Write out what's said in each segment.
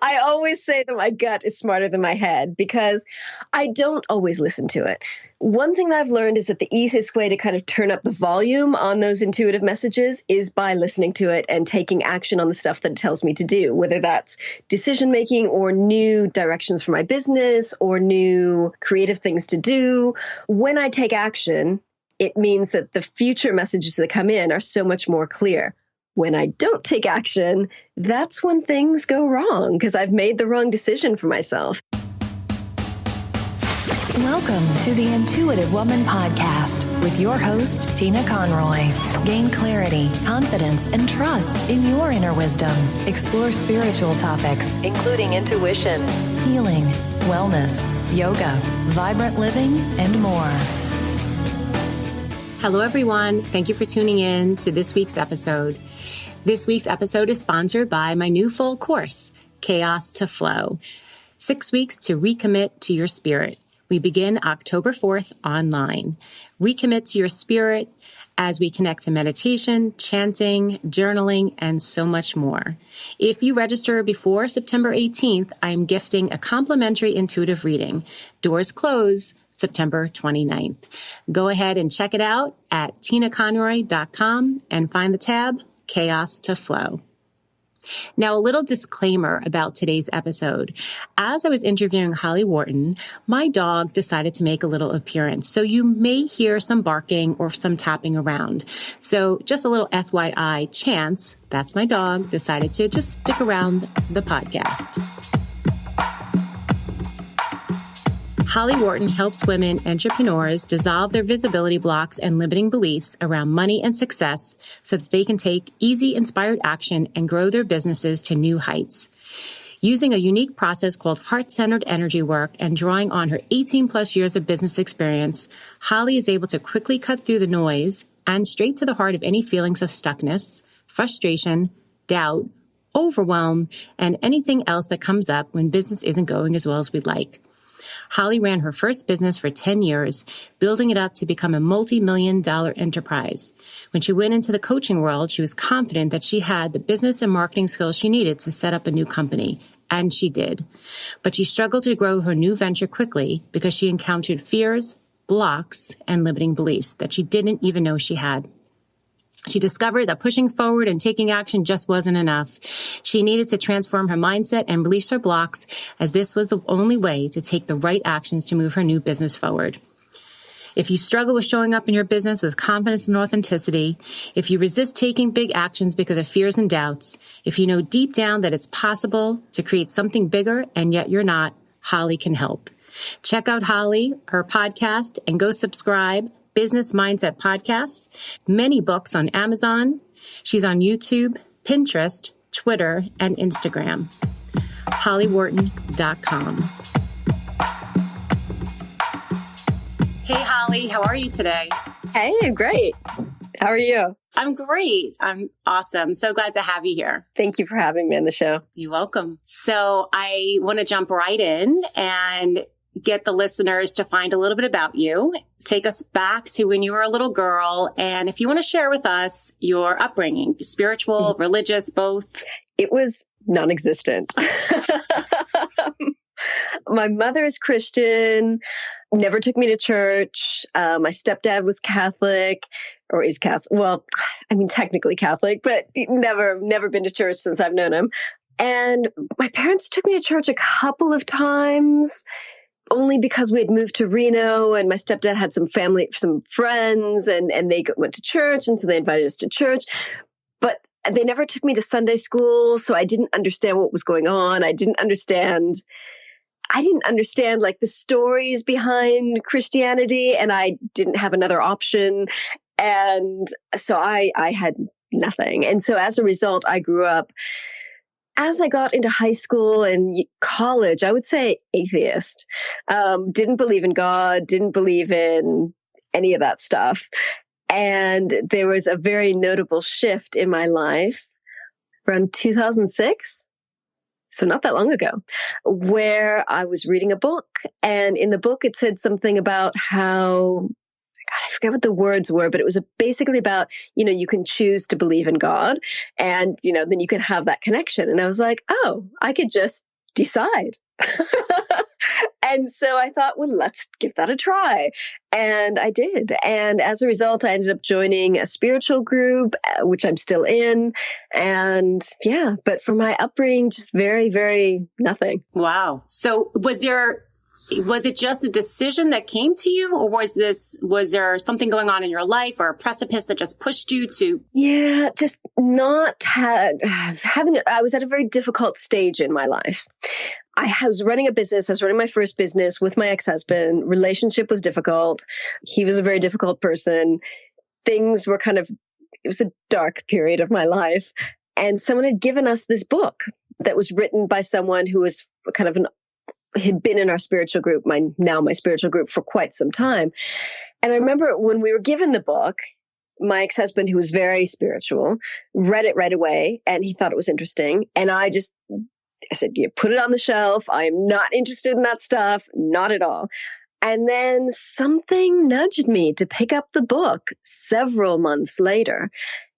I always say that my gut is smarter than my head because I don't always listen to it. One thing that I've learned is that the easiest way to kind of turn up the volume on those intuitive messages is by listening to it and taking action on the stuff that it tells me to do, whether that's decision making or new directions for my business or new creative things to do. When I take action, it means that the future messages that come in are so much more clear. When I don't take action, that's when things go wrong because I've made the wrong decision for myself. Welcome to the Intuitive Woman Podcast with your host, Tina Conroy. Gain clarity, confidence, and trust in your inner wisdom. Explore spiritual topics, including intuition, healing, wellness, yoga, vibrant living, and more. Hello, everyone. Thank you for tuning in to this week's episode. This week's episode is sponsored by my new full course, Chaos to Flow. 6 weeks to recommit to your spirit. We begin October 4th online. Recommit to your spirit as we connect to meditation, chanting, journaling, and so much more. If you register before September 18th, I'm gifting a complimentary intuitive reading. Doors close September 29th. Go ahead and check it out at tinaconroy.com and find the tab Chaos to Flow. Now, a little disclaimer about today's episode. As I was interviewing Holly Worton, my dog decided to make a little appearance. So you may hear some barking or some tapping around. So just a little FYI, Chance, that's my dog, decided to just stick around the podcast. Holly Worton helps women entrepreneurs dissolve their visibility blocks and limiting beliefs around money and success so that they can take easy, inspired action and grow their businesses to new heights. Using a unique process called heart-centered energy work and drawing on her 18 plus years of business experience, Holly is able to quickly cut through the noise and straight to the heart of any feelings of stuckness, frustration, doubt, overwhelm, and anything else that comes up when business isn't going as well as we'd like. Holly ran her first business for 10 years, building it up to become a multi-million-dollar enterprise. When she went into the coaching world, she was confident that she had the business and marketing skills she needed to set up a new company, and she did. But she struggled to grow her new venture quickly because she encountered fears, blocks, and limiting beliefs that she didn't even know she had. She discovered that pushing forward and taking action just wasn't enough. She needed to transform her mindset and release her blocks, as this was the only way to take the right actions to move her new business forward. If you struggle with showing up in your business with confidence and authenticity, if you resist taking big actions because of fears and doubts, if you know deep down that it's possible to create something bigger and yet you're not, Holly can help. Check out Holly, her podcast, and go subscribe. Business Mindset Podcasts, many books on Amazon. She's on YouTube, Pinterest, Twitter, and Instagram. HollyWorton.com. Hey, Holly, how are you today? Hey, great. How are you? I'm great. I'm awesome. So glad to have you here. Thank you for having me on the show. You're welcome. So I want to jump right in and get the listeners to find a little bit about you. Take us back to when you were a little girl. And if you want to share with us your upbringing, spiritual, religious, both. It was non-existent. My mother is Christian, never took me to church. My stepdad was Catholic, or is Catholic. Well, I mean, technically Catholic, but never been to church since I've known him. And my parents took me to church a couple of times, only because we had moved to Reno and my stepdad had some friends and they went to church. And so they invited us to church, but they never took me to Sunday school. So I didn't understand what was going on. I didn't understand like the stories behind Christianity, and I didn't have another option. And so I had nothing. And so as a result, I grew up, as I got into high school and college, I would say atheist. Didn't believe in God, didn't believe in any of that stuff. And there was a very notable shift in my life around 2006, so not that long ago, where I was reading a book. And in the book, it said something about how, I forget what the words were, but it was basically about, you can choose to believe in God and, then you can have that connection. And I was like, oh, I could just decide. And so I thought, well, let's give that a try. And I did. And as a result, I ended up joining a spiritual group, which I'm still in. And yeah, but for my upbringing, just very, very nothing. Wow. So was it just a decision that came to you, or was there something going on in your life or a precipice that just pushed you to? Yeah, just not I was at a very difficult stage in my life. I was running a business. I was running my first business with my ex-husband. Relationship was difficult. He was a very difficult person. Things were it was a dark period of my life. And someone had given us this book that was written by someone who was had been in our spiritual group, my spiritual group, for quite some time. And I remember when we were given the book, my ex-husband, who was very spiritual, read it right away, and he thought it was interesting. And I said, you put it on the shelf. I am not interested in that stuff. Not at all. And then something nudged me to pick up the book several months later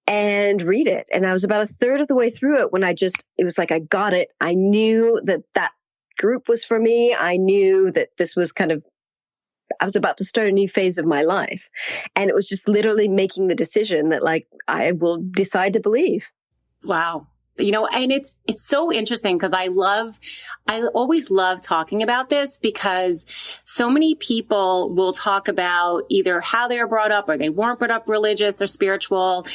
and read it. And I was about a third of the way through it when it was like, I got it. I knew that group was for me. I knew that this was I was about to start a new phase of my life. And it was just literally making the decision that I will decide to believe. Wow. And it's so interesting because I always love talking about this, because so many people will talk about either how they were brought up or they weren't brought up religious or spiritual.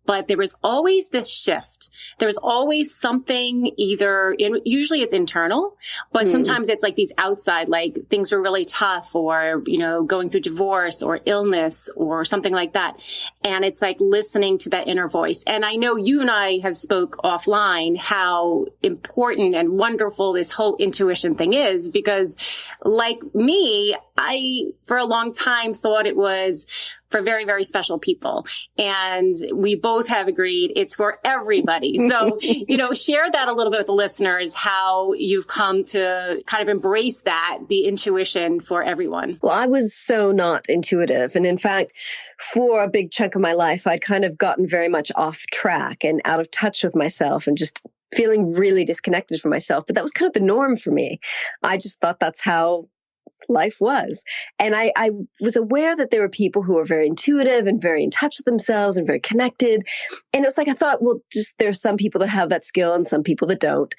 But there was always this shift. There was always something usually it's internal, but sometimes it's like these outside, like things were really tough, or, going through divorce or illness or something like that. And it's like listening to that inner voice. And I know you and I have spoke offline how important and wonderful this whole intuition thing is, because like me, I, for a long time, thought it was for very, very special people. And we both have agreed it's for everybody. So, share that a little bit with the listeners, how you've come to kind of embrace the intuition for everyone. Well, I was so not intuitive. And in fact, for a big chunk of my life, I'd kind of gotten very much off track and out of touch with myself and just feeling really disconnected from myself. But that was kind of the norm for me. I just thought that's how life was. And I was aware that there were people who were very intuitive and very in touch with themselves and very connected. And it was like, I thought, well, there's some people that have that skill and some people that don't.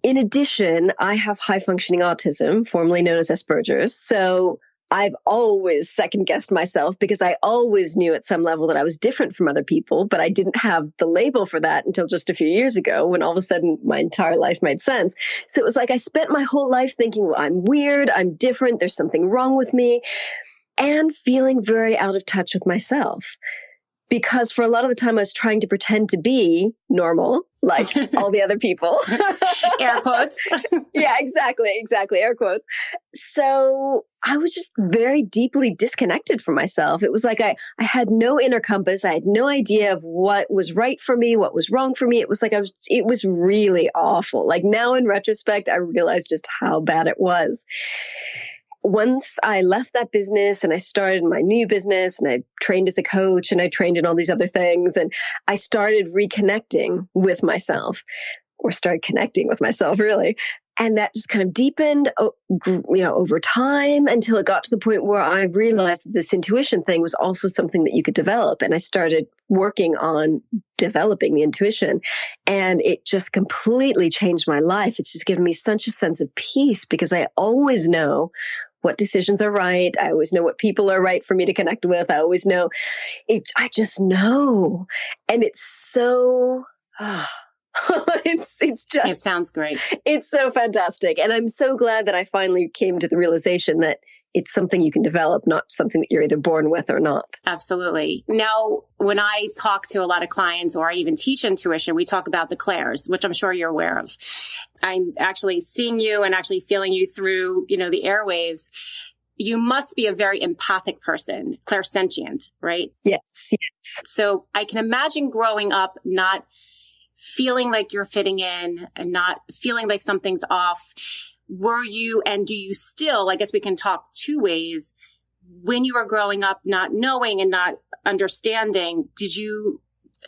In addition, I have high functioning autism, formerly known as Asperger's. So I've always second guessed myself because I always knew at some level that I was different from other people, but I didn't have the label for that until just a few years ago when all of a sudden my entire life made sense. So it was like I spent my whole life thinking, well, I'm weird, I'm different, there's something wrong with me, and feeling very out of touch with myself. Because for a lot of the time I was trying to pretend to be normal, like all the other people. Air quotes. Yeah, exactly. Air quotes. So I was just very deeply disconnected from myself. It was like I had no inner compass. I had no idea of what was right for me, what was wrong for me. It was like it was really awful. Like now in retrospect, I realized just how bad it was. Once I left that business and I started my new business and I trained as a coach and I trained in all these other things and I started reconnecting with myself, or started connecting with myself really. And that just kind of deepened, over time until it got to the point where I realized that this intuition thing was also something that you could develop. And I started working on developing the intuition, and it just completely changed my life. It's just given me such a sense of peace because I always know what decisions are right. I always know what people are right for me to connect with. I always know it. I just know. And it's so, it's just, it sounds great. It's so fantastic. And I'm so glad that I finally came to the realization that it's something you can develop, not something that you're either born with or not. Absolutely. Now, when I talk to a lot of clients or I even teach intuition, we talk about the clairs, which I'm sure you're aware of. I'm actually seeing you and actually feeling you through, the airwaves. You must be a very empathic person, clairsentient, right? Yes. So I can imagine growing up not feeling like you're fitting in and not feeling like something's off. Were you, and do you still, I guess we can talk two ways, when you were growing up, not knowing and not understanding, did you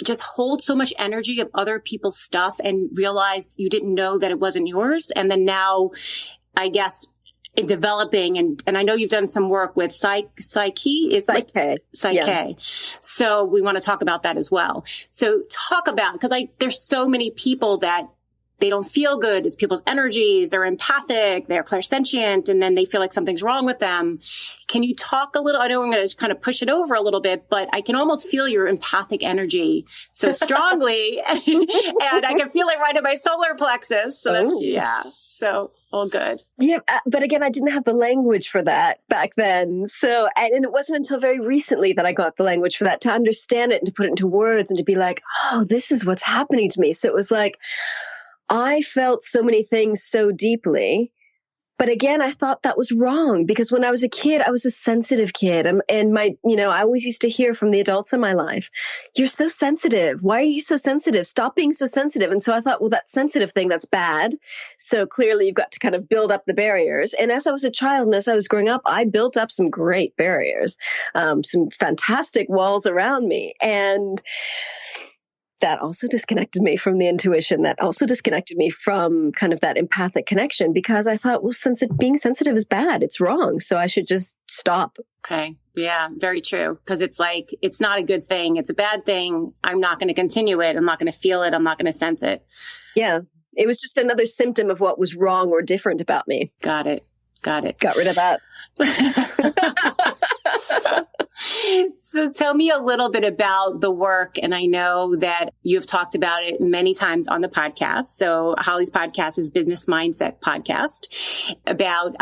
just hold so much energy of other people's stuff and realized you didn't know that it wasn't yours? And then now, I guess, in developing, and I know you've done some work with Psyche. Psyche. Yeah. So we want to talk about that as well. So talk about, because there's so many people that they don't feel good. It's people's energies. They're empathic. They're clairsentient. And then they feel like something's wrong with them. Can you talk a little? I know I'm going to kind of push it over a little bit, but I can almost feel your empathic energy so strongly. And I can feel it right in my solar plexus. So so all good. Yeah. But again, I didn't have the language for that back then. So, and it wasn't until very recently that I got the language for that, to understand it and to put it into words and to be like, oh, this is what's happening to me. So it was like, I felt so many things so deeply, but again, I thought that was wrong, because when I was a kid, I was a sensitive kid, and I always used to hear from the adults in my life, "You're so sensitive. Why are you so sensitive? Stop being so sensitive." And so I thought, well, that sensitive thing, that's bad. So clearly you've got to kind of build up the barriers. And as I was a child and as I was growing up, I built up some great barriers, some fantastic walls around me. And that also disconnected me from the intuition. That also disconnected me from kind of that empathic connection, because I thought, well, being sensitive is bad. It's wrong. So I should just stop. Okay. Yeah, very true. Because it's like, it's not a good thing. It's a bad thing. I'm not going to continue it. I'm not going to feel it. I'm not going to sense it. Yeah. It was just another symptom of what was wrong or different about me. Got it. Got rid of that. So tell me a little bit about the work. And I know that you've talked about it many times on the podcast. So Holly's podcast is Business Mindset Podcast about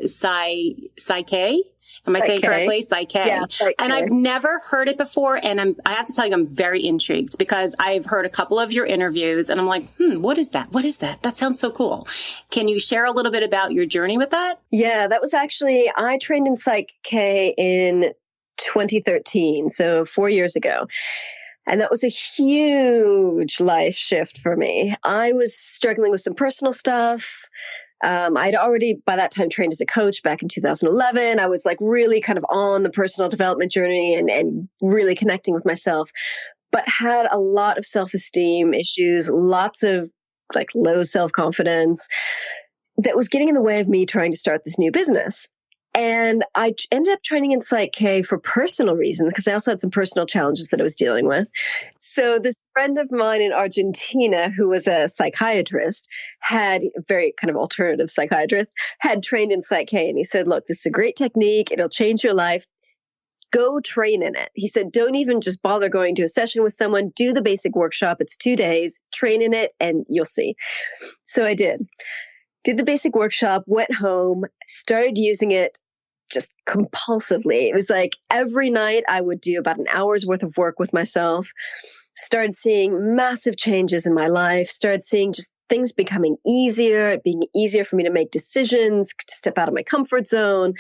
Psyche. Am I saying correctly? Psyche. Yeah, Psyche. And I've never heard it before. And I have to tell you, I'm very intrigued, because I've heard a couple of your interviews and I'm like, what is that? What is that? That sounds so cool. Can you share a little bit about your journey with that? Yeah, that was actually, I trained in Psyche in 2013, so 4 years ago. And that was a huge life shift for me. I was struggling with some personal stuff. I'd already, by that time, trained as a coach back in 2011. I was like really kind of on the personal development journey and really connecting with myself, but had a lot of self-esteem issues, lots of like low self-confidence that was getting in the way of me trying to start this new business. And I ended up training in Psyche for personal reasons, because I also had some personal challenges that I was dealing with. So this friend of mine in Argentina, who was a psychiatrist, had a very kind of alternative psychiatrist, had trained in Psyche. And he said, look, this is a great technique. It'll change your life. Go train in it. He said, don't even just bother going to a session with someone. Do the basic workshop. It's 2 days. Train in it and you'll see. So I did the basic workshop, went home, started using it just compulsively. It was like every night I would do about an hour's worth of work with myself, started seeing massive changes in my life, started seeing just things becoming easier, it being easier for me to make decisions, to step out of my comfort zone.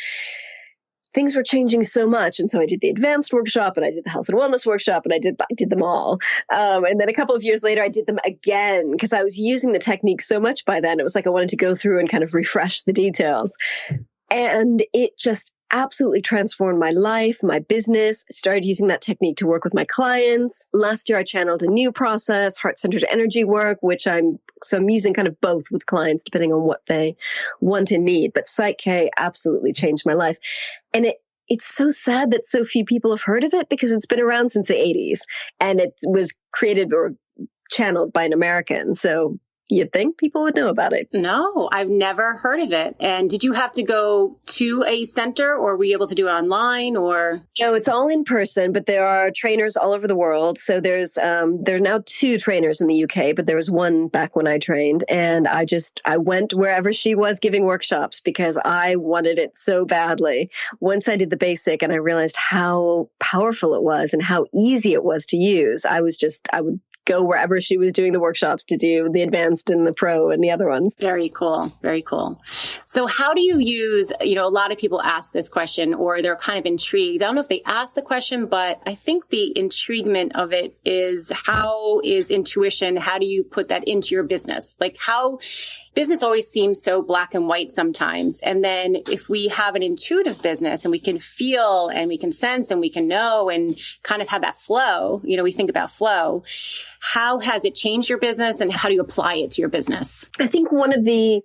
Things were changing so much. And so I did the advanced workshop and I did the health and wellness workshop and I did them all. And then a couple of years later, I did them again because I was using the technique so much by then. It was like I wanted to go through and kind of refresh the details. And it just absolutely transformed my life, my business. I started using that technique to work with my clients. Last year, I channeled a new process, heart-centered energy work, which I'm using kind of both with clients, depending on what they want and need. But Psyche absolutely changed my life. And it's so sad that so few people have heard of it because it's been around since the 80s and it was created or channeled by an American. So you'd think people would know about it. No, I've never heard of it. And did you have to go to a center or were you able to do it online or? No, it's all in person, but there are trainers all over the world. So there are now 2 trainers in the UK, but there was one back when I trained. And I went wherever she was giving workshops because I wanted it so badly. Once I did the basic and I realized how powerful it was and how easy it was to use, I would go wherever she was doing the workshops to do the advanced and the pro and the other ones. Very cool. Very cool. So how do you use, a lot of people ask this question or they're kind of intrigued. I don't know if they ask the question, but I think the intriguement of it is how is intuition? How do you put that into your business? Like how business always seems so black and white sometimes. And then if we have an intuitive business and we can feel and we can sense and we can know and kind of have that flow, we think about flow. How has it changed your business and how do you apply it to your business? I think one of the